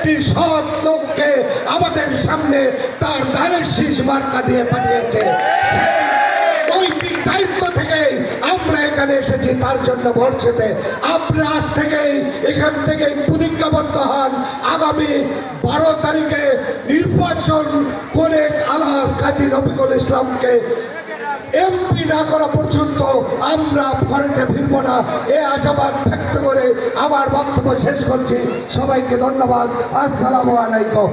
একটি সৎ লোককে আমাদের সামনে তার ধানের শীষ মার্কা দিয়ে পাঠিয়েছে। নৈতিক দায়িত্ব থেকে আমরা এখানে এসেছি তার জন্য ভোট দিতে। আপনারা আজ থেকেই এখান থেকে প্রতিজ্ঞাবদ্ধ হন, আগামী 12 তারিখে নির্বাচন করে আলহাজ কাজী রফিকুল ইসলামকে এমপি না করা পর্যন্ত আমরা ঘরেতে ফিরবো না। এই আশাবাদ ব্যক্ত করে আমার বক্তব্য শেষ করছি। সবাইকে ধন্যবাদ। আসসালামু আলাইকুম।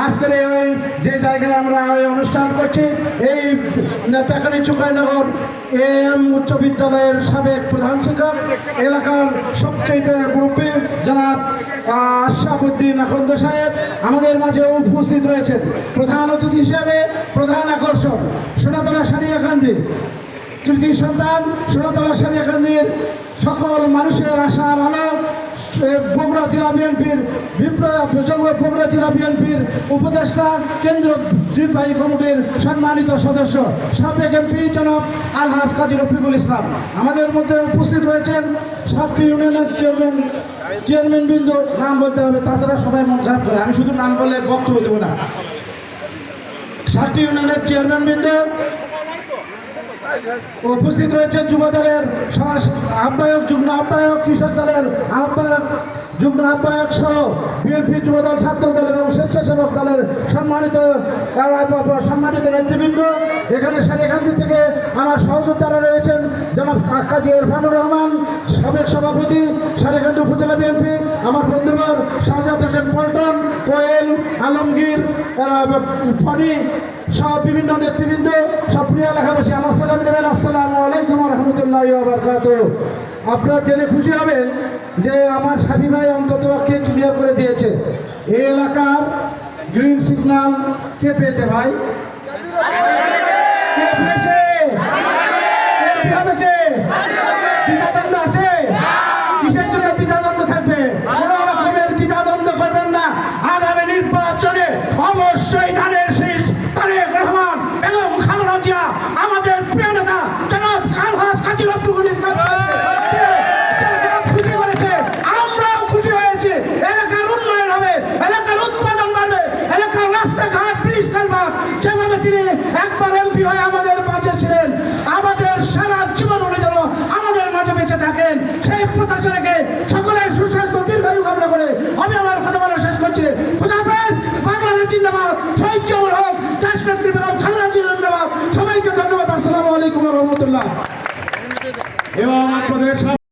আজকের এই যে জায়গায় আমরা এই অনুষ্ঠান করছি, এই নেতাখালী চুকাইনগর এম উচ্চ বিদ্যালয়ের সাবেক প্রধান শিক্ষক, এলাকার সবচেয়ে মুরব্বী জনাব আশরাফুদ্দিন আখন্দ সাহেব আমাদের মাঝে উপস্থিত রয়েছেন। প্রধান অতিথি হিসেবে প্রধান আকর্ষণ সোনাতলা সারিয়াকান্দি কৃতি সন্তান, সোনাতলা সারিয়াকান্দির সকল মানুষের আশার আলো, বগুড়া জেলা বিএনপির বগুড়া জেলা বিএনপির উপদেষ্টা, কেন্দ্র নির্বাহী কমিটির সম্মানিত সদস্য, সাবেক এমপি জনাব আলহাজ কাজী রফিকুল ইসলাম। আমাদের মধ্যে উপস্থিত রয়েছেন 7টি ইউনিয়নের চেয়ারম্যান বৃন্দ। নাম বলতে হবে, তাছাড়া সবাই মন খারাপ করে, আমি শুধু নাম বলে বক্তব্য দেবো না। 7টি ইউনিয়নের চেয়ারম্যান বৃন্দ উপস্থিত রয়েছেন, যুব দলের আহ্বায়ক, যুগ্ম আহ্বায়ক, কৃষক দলের আহ্বায়ক, যুগ্ম আহ্বায়ক সহ বিএনপি, যুব দল, ছাত্র দল এবং স্বেচ্ছাসেবক দলের সম্মানিত নেতৃবৃন্দ। এখানে সারিয়াকান্দি থেকে আমার সহযোদ্ধারা রয়েছেন জনাব কাজী ইরফানুর রহমান, সাবেক সভাপতি সারিয়াকান্দি উপজেলা বিএনপি, আমার বন্ধুবর শাহজাদ হোসেন পল্টন, কোয়েল, আলমগীর, ফণি সব বিভিন্ন নেতৃবৃন্দ, সব প্রিয় এলাকাবাসী আমার সালাম দেবেন। আসসালামু আলাইকুম রহমতুল্লাহি ওয়া বারাকাতুহু। আপনারা জেনে খুশি হবেন যে আমার সাবি ভাই অন্ততপক্ষে ক্লিয়ার করে দিয়েছে এই এলাকার গ্রিন সিগন্যাল কে পেয়েছে। ভাই কে পেয়েছে? দ্বিধাদ্বন্দ্ব আছে? কিসের জন্য দ্বিধাদ্বন্দ্ব থাকবে? কোন রকমের দ্বিধাদ্বন্দ্ব করবেন না। আগামী নির্বাচনে অবশ্যই ধানের শীষ তারেক রহমান এবং খালেদা জিয়া আমাদের প্রিয় নেতা জনাব আলহাজ কাজী রফিকুল ইসলাম খুশি করেছে, আমরাও খুশি হয়েছি। এলাকার উন্নয়ন হবে, এলাকার উৎপাদন বাড়বে, এলাকার রাস্তাঘাট, ব্রিজ কালভার্ট, যেভাবে তিনি একবার এমপি হয়ে আমাদের মাঝে ছিলেন, আমাদের সারা জীবন উনি যেন আমাদের মাঝে বেঁচে থাকেন, সেই প্রত্যাশা রেখে সকলের সুস্বাস্থ্য দীর্ঘায়ু কামনা করে আমি আমার কথা বলা শেষ করছি। খুদাহাফেজ। বাংলাদেশ জিন্দাবাদ, শহীদ জিয়াউল হক, দেশনেত্রী বেগম খালেদা জিয়া জিন্দাবাদ। সবাইকে ধন্যবাদ। আসসালামু আলাইকুম রহমতুল্লাহ। এবং আপনাদের